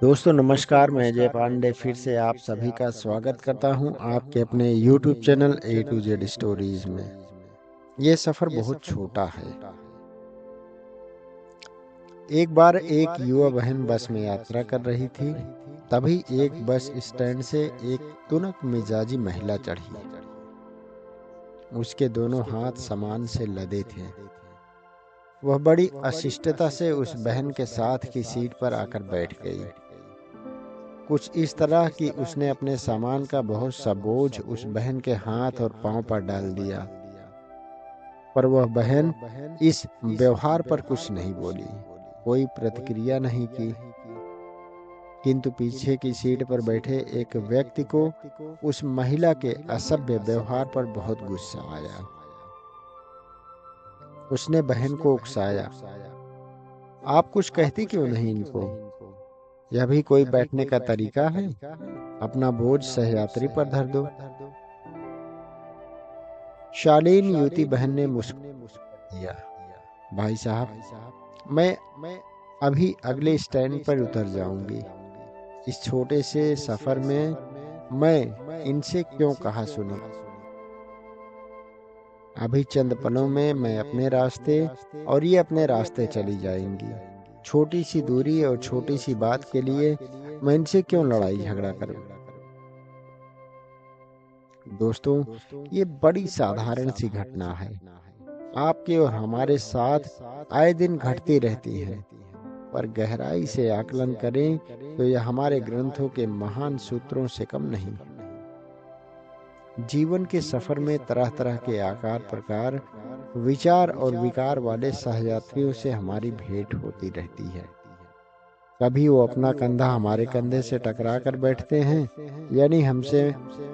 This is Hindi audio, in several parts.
दोस्तों नमस्कार। मैं जय पांडे फिर से आप सभी का स्वागत करता हूं आपके अपने YouTube channel A to Z stories में। ये सफ़र बहुत छोटा है। एक बार एक युवा बहन बस में यात्रा कर रही थी। तभी एक बस स्टैंड से एक तुनक मिजाजी महिला चढ़ी। उसके दोनों हाथ सामान से लदे थे। वह बड़ी अशिष्टता से उस बहन के साथ की सीट पर आकर बैठ गई। कुछ इस तरह कि उसने अपने सामान का बहुत सा बोझ उस बहन के हाथ और पांव पर डाल दिया। पर वह बहन इस व्यवहार पर कुछ नहीं बोली, कोई प्रतिक्रिया नहीं की। किंतु पीछे की सीट पर बैठे एक व्यक्ति को उस महिला के असभ्य व्यवहार पर बहुत गुस्सा आया। उसने बहन को उकसाया, आप कुछ कहती क्यों नहीं इनको? यह भी कोई बैठने का तरीका है? अपना बोझ सहयात्री पर धर दो। शालीन युवती बहन ने मुस्कुरा दिया, भाई साहब, मैं अभी अगले स्टैंड पर उतर जाऊंगी। इस छोटे से सफर में मैं इनसे क्यों कहा सुनूं? अभी चंद पलों में मैं अपने रास्ते और ये अपने रास्ते चली जाएंगी। छोटी सी दूरी और छोटी सी बात के लिए मैं इनसे क्यों लड़ाई झगड़ा करूं? दोस्तों, ये बड़ी साधारण सी घटना है। आपके और हमारे साथ आए दिन घटती रहती है। पर गहराई से आकलन करें तो यह हमारे ग्रंथों के महान सूत्रों से कम नहीं। जीवन के सफर में तरह तरह के आकार प्रकार, विचार और विकार वाले सहयात्रियों से हमारी भेंट होती रहती है। कभी वो अपना कंधा हमारे कंधे से टकरा कर बैठते हैं, यानी हमसे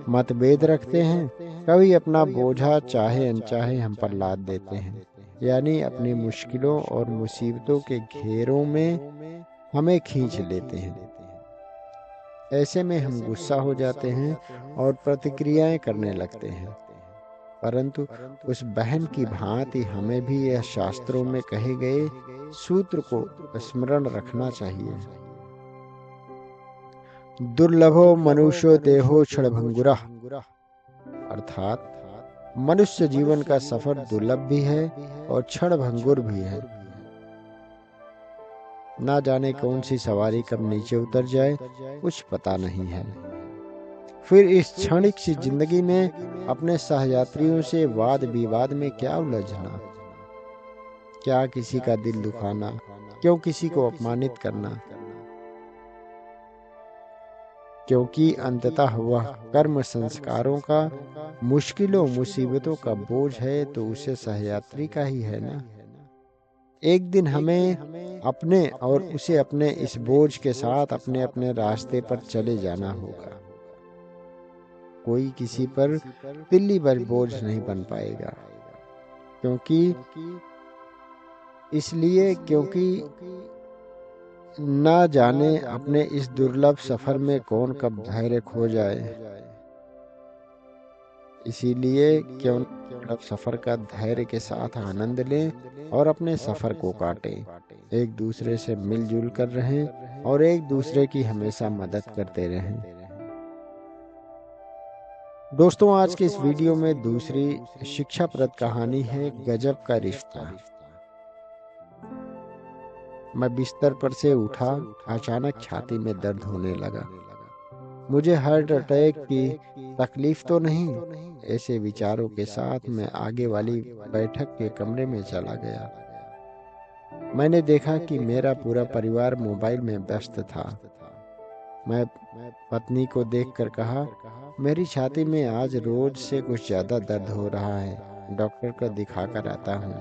मतभेद रखते हैं। कभी अपना बोझा चाहे अनचाहे हम पर लाद देते हैं, यानी अपनी मुश्किलों और मुसीबतों के घेरों में हमें खींच लेते हैं। ऐसे में हम गुस्सा हो जाते हैं और प्रतिक्रियाएं करने लगते हैं। परंतु उस बहन की भांति हमें भी यह शास्त्रों में कहे गए सूत्र को स्मरण रखना चाहिए। दुर्लभो मनुष्यो देहो क्षणभंगुरः, अर्थात मनुष्य जीवन का सफर दुर्लभ भी है और क्षणभंगुर भी है। ना जाने कौन सी सवारी कब नीचे उतर जाए, कुछ पता नहीं है। फिर इस क्षणिक सी जिंदगी में अपने सहयात्रियों से वाद विवाद में क्या उलझना, क्या किसी का दिल दुखाना, क्यों किसी को अपमानित करना? क्योंकि अंततः वह कर्म संस्कारों का, मुश्किलों मुसीबतों का बोझ है तो उसे सहयात्री का ही है ना। एक दिन हमें अपने और उसे अपने इस बोझ के साथ अपने अपने रास्ते पर चले जाना होगा। कोई किसी पर तिल्ली भर बोझ नहीं बन पाएगा। क्योंकि क्योंकि ना जाने अपने इस दुर्लभ सफर में कौन कब धैर्य खो जाए। इसीलिए क्यों न दुर्लभ सफर का धैर्य के साथ आनंद लें और अपने सफर को काटें। एक दूसरे से मिलजुल कर रहें और एक दूसरे की हमेशा मदद करते रहें। दोस्तों, आज के इस वीडियो में दूसरी शिक्षाप्रद कहानी है गजब का रिश्ता। मैं बिस्तर पर से उठा, अचानक छाती में दर्द होने लगा। मुझे हार्ट अटैक की तकलीफ तो नहीं? ऐसे विचारों के साथ मैं आगे वाली बैठक के कमरे में चला गया। मैंने देखा कि मेरा पूरा परिवार मोबाइल में व्यस्त था। मैं पत्नी को देखकर कहा, मेरी छाती में आज रोज से कुछ ज्यादा दर्द हो रहा है, डॉक्टर को दिखा कर आता हूँ।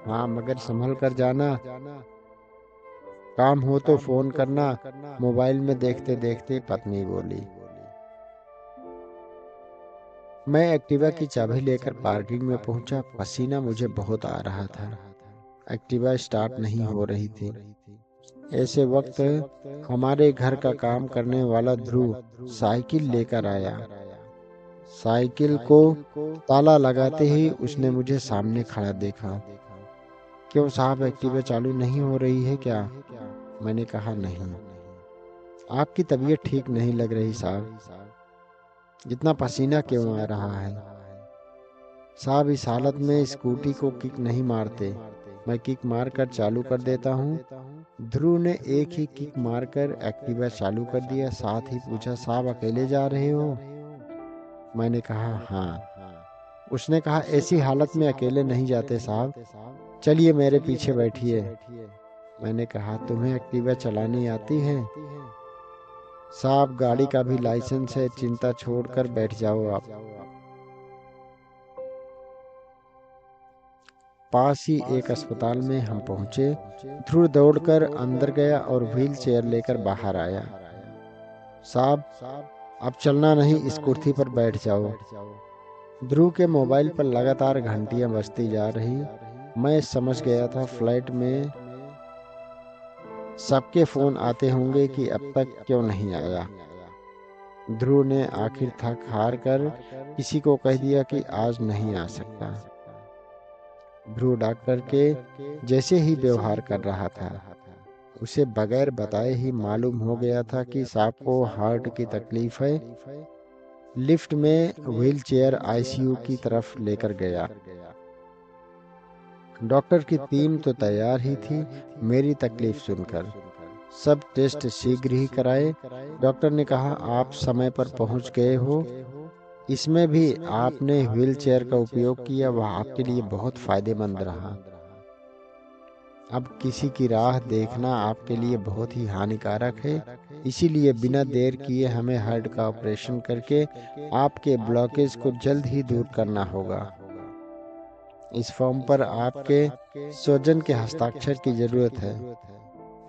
हाँ, मगर संभल कर जाना, काम हो तो फोन करना। मोबाइल में देखते देखते पत्नी बोली। मैं एक्टिवा की चाबी लेकर पार्किंग में पहुंचा। पसीना मुझे बहुत आ रहा था। एक्टिवा स्टार्ट नहीं हो रही थी। ऐसे वक्त हमारे घर का काम करने वाला ध्रुव साइकिल लेकर आया। साइकिल को ताला लगाते ही उसने मुझे सामने खड़ा देखा। क्यों साहब, एक्टिवा चालू नहीं हो रही है क्या? मैंने कहा, नहीं, आपकी तबीयत ठीक नहीं लग रही साहब। इतना पसीना क्यों आ रहा है? साहब, इस हालत में स्कूटी को किक नहीं मारते, मैं किक मारकर चालू कर देता हूँ। ध्रुव ने एक ही किक मारकर एक्टिवा चालू कर दिया, साथ ही पूछा, साहब अकेले जा रहे हो? मैंने कहा, हाँ। उसने कहा, ऐसी हालत में अकेले नहीं जाते साहब, चलिए मेरे पीछे बैठिए। मैंने कहा, तुम्हें एक्टिवा चलानी आती है? साहब, गाड़ी का भी लाइसेंस है, चिंता छोड़कर बैठ जाओ आप। पास ही एक अस्पताल में हम पहुंचे। ध्रुव दौड़कर अंदर गया और व्हील चेयर लेकर बाहर आया। साहब, अब चलना नहीं, इस कुर्सी पर बैठ जाओ। ध्रुव के मोबाइल पर लगातार घंटियां बजती जा रही। मैं समझ गया था फ्लाइट में सबके फोन आते होंगे कि अब तक क्यों नहीं आया। ध्रुव ने आखिर थक हार कर किसी को कह दिया कि आज नहीं आ सकता। ध्रुव डॉक्टर के जैसे ही व्यवहार कर रहा था। उसे बगैर बताए ही मालूम हो गया था कि साहब को हार्ट की तकलीफ है। लिफ्ट में व्हील चेयर आईसीयू की तरफ लेकर गया। डॉक्टर की टीम तो तैयार ही थी मेरी तकलीफ सुनकर। सब टेस्ट शीघ्र ही कराए। डॉक्टर ने कहा, आप समय पर पहुंच गए हो। इसमें भी आपने व्हील चेयर का उपयोग किया, वह आपके लिए बहुत फायदेमंद रहा। अब किसी की राह देखना आपके लिए बहुत ही हानिकारक है, इसीलिए बिना देर किए हमें हार्ट का ऑपरेशन करके आपके ब्लॉकेज को जल्द ही दूर करना होगा। इस फॉर्म पर आपके स्वजन के हस्ताक्षर की जरूरत है।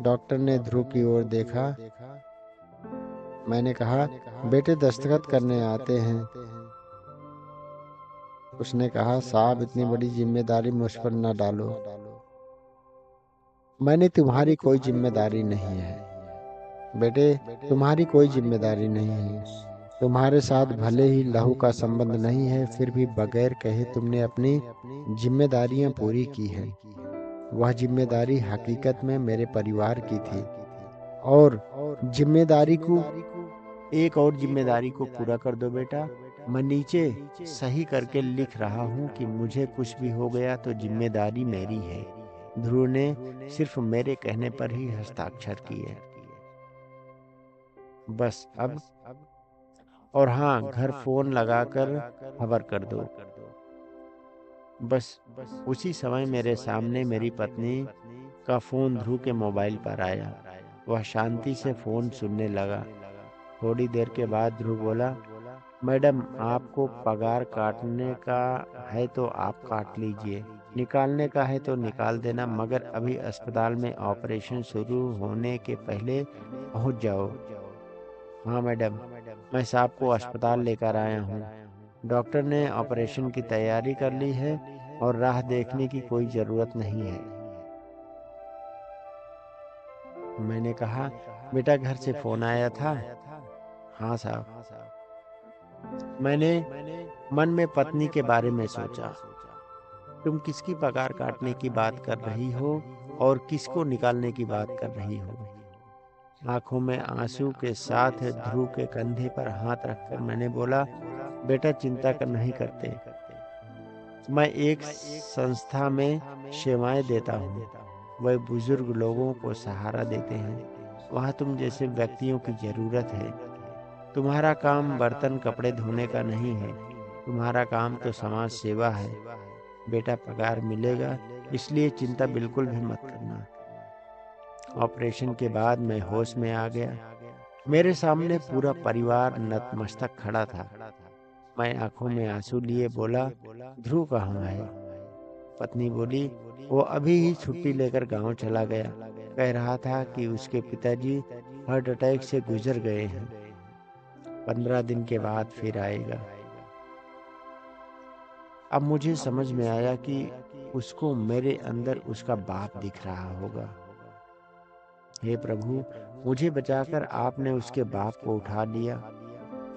डॉक्टर ने ध्रुव की ओर देखा। मैंने कहा, बेटे दस्तखत करने आते हैं। उसने कहा, साहब इतनी बड़ी जिम्मेदारी मुझ पर न डालो। मैंने तुम्हारी कोई जिम्मेदारी नहीं है बेटे, तुम्हारी कोई जिम्मेदारी नहीं है। तुम्हारे साथ भले ही लहू का संबंध नहीं है, फिर भी बगैर कहे तुमने अपनी जिम्मेदारियां पूरी की है। वह जिम्मेदारी हकीकत में मेरे परिवार की थी, और जिम्मेदारी को एक और जिम्मेदारी को पूरा कर दो बेटा। मैं नीचे सही करके लिख रहा हूँ कि मुझे कुछ भी हो गया तो जिम्मेदारी मेरी है। ध्रुव ने सिर्फ मेरे कहने पर ही हस्ताक्षर किए। बस अब, और हाँ, घर फोन लगाकर खबर कर दो। बस उसी समय मेरे सामने मेरी पत्नी का फोन ध्रुव के मोबाइल पर आया। वह शांति से फोन सुनने लगा। थोड़ी देर के बाद ध्रुव बोला, मैडम, आपको पगार काटने का है तो आप काट लीजिए, निकालने का है तो निकाल देना, मगर अभी अस्पताल में ऑपरेशन शुरू होने के पहले पहुंच जाओ। हाँ मैडम, मैं साहब को अस्पताल लेकर आया हूँ। डॉक्टर ने ऑपरेशन की तैयारी कर ली है और राह देखने की कोई जरूरत नहीं है। मैंने कहा, बेटा घर से फोन आया था? हाँ साहब। मैंने मन में पत्नी के बारे में सोचा। तुम किसकी पगार काटने की बात कर रही हो और किसको निकालने की बात कर रही हो? आंखों में आंसू के साथ ध्रुव के कंधे पर हाथ रखकर मैंने बोला, बेटा चिंता कर नहीं करते, मैं एक संस्था में सेवाएं देता हूँ। वह बुजुर्ग लोगों को सहारा देते हैं। वहाँ तुम जैसे व्यक्तियों की जरूरत है। तुम्हारा काम बर्तन कपड़े धोने का नहीं है, तुम्हारा काम तो समाज सेवा है। बेटा पगार मिलेगा, इसलिए चिंता बिल्कुल भी मत करना। ऑपरेशन के बाद मैं होश में आ गया। मेरे सामने पूरा परिवार नतमस्तक खड़ा था। मैं आंखों में आंसू लिए बोला, ध्रुव कहाँ है? पत्नी बोली, वो अभी ही छुट्टी लेकर गांव चला गया। कह रहा था कि उसके पिताजी हार्ट अटैक से गुजर गए हैं, 15 दिन के बाद फिर आएगा। अब मुझे समझ में आया कि उसको मेरे अंदर उसका बाप दिख रहा होगा। हे प्रभु, मुझे बचाकर आपने उसके बाप को उठा लिया।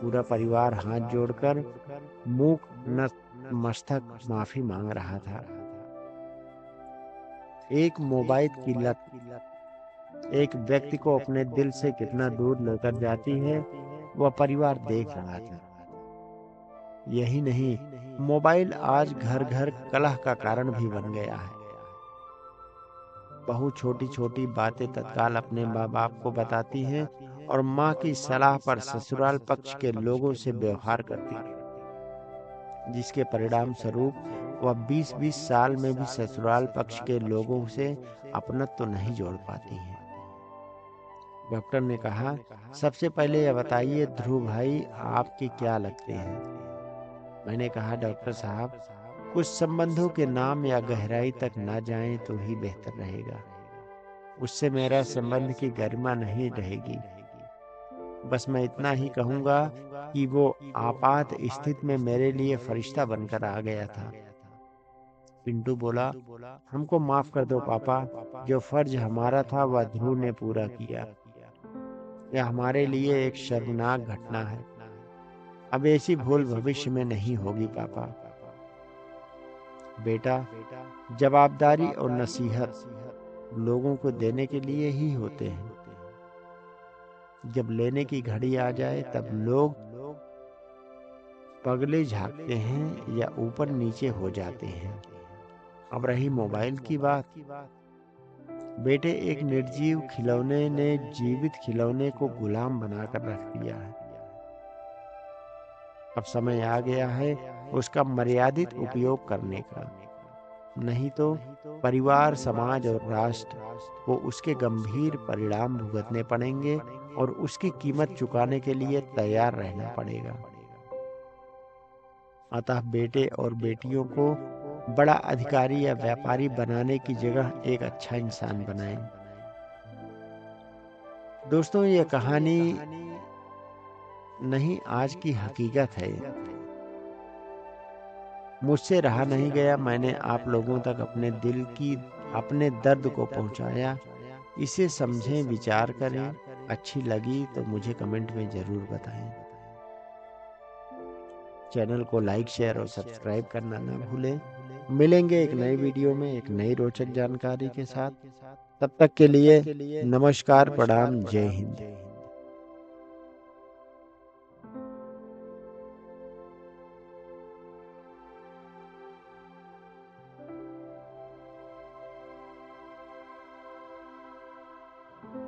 पूरा परिवार हाथ जोड़कर मुख नतमस्तक माफी मांग रहा था। एक मोबाइल की लत एक व्यक्ति को अपने दिल से कितना दूर लेकर जाती है, वह परिवार देख रहा था। यही नहीं, मोबाइल आज घर घर कलह का कारण भी बन गया है। बहू छोटी छोटी बातें तत्काल अपने माँ बाप को बताती हैं और माँ की सलाह पर ससुराल पक्ष के लोगों से व्यवहार करती है, जिसके परिणाम स्वरूप वह 20-20 साल में भी ससुराल पक्ष के लोगों से अपनत्व तो नहीं जोड़ पाती हैं। डॉक्टर ने कहा, सबसे पहले यह बताइए ध्रुव भाई, आपके क्या लगते हैं? मैंने कहा, डॉक्टर साहब, कुछ संबंधों के नाम या गहराई तक ना जाएं तो ही बेहतर रहेगा। उससे मेरा संबंध की गरिमा नहीं रहेगी। बस मैं इतना ही कहूंगा कि वो आपात स्थिति में मेरे लिए फरिश्ता बनकर आ गया था। पिंटू बोला, हमको माफ कर दो पापा, जो फर्ज हमारा था वह ध्रुव ने पूरा किया। यह हमारे लिए एक शर्मनाक घटना है। अब ऐसी भूल भविष्य में नहीं होगी पापा। बेटा, जवाबदारी और नसीहत लोगों को देने के लिए ही होते हैं। जब लेने की घड़ी आ जाए तब लोग पगले झांकते हैं या ऊपर नीचे हो जाते हैं। अब रही मोबाइल की बात, बेटे, एक निर्जीव खिलौने ने जीवित खिलौने को गुलाम बनाकर रख दिया है। अब समय आ गया है उसका मर्यादित उपयोग करने का, नहीं तो परिवार, समाज और राष्ट्र को उसके गंभीर परिणाम भुगतने पड़ेंगे और उसकी कीमत चुकाने के लिए तैयार रहना पड़ेगा। अतः बेटे और बेटियों को बड़ा अधिकारी या व्यापारी बनाने की जगह एक अच्छा इंसान बनाएं। दोस्तों, ये कहानी नहीं, आज की हकीकत है। मुझसे रहा नहीं गया, मैंने आप लोगों तक अपने दिल की, अपने दर्द को पहुंचाया। इसे समझें, विचार करें। अच्छी लगी तो मुझे कमेंट में जरूर बताएं। चैनल को लाइक, शेयर और सब्सक्राइब करना ना भूलें। मिलेंगे एक नई वीडियो में एक नई रोचक जानकारी के साथ। तब तक के लिए नमस्कार, प्रणाम, जय हिंद।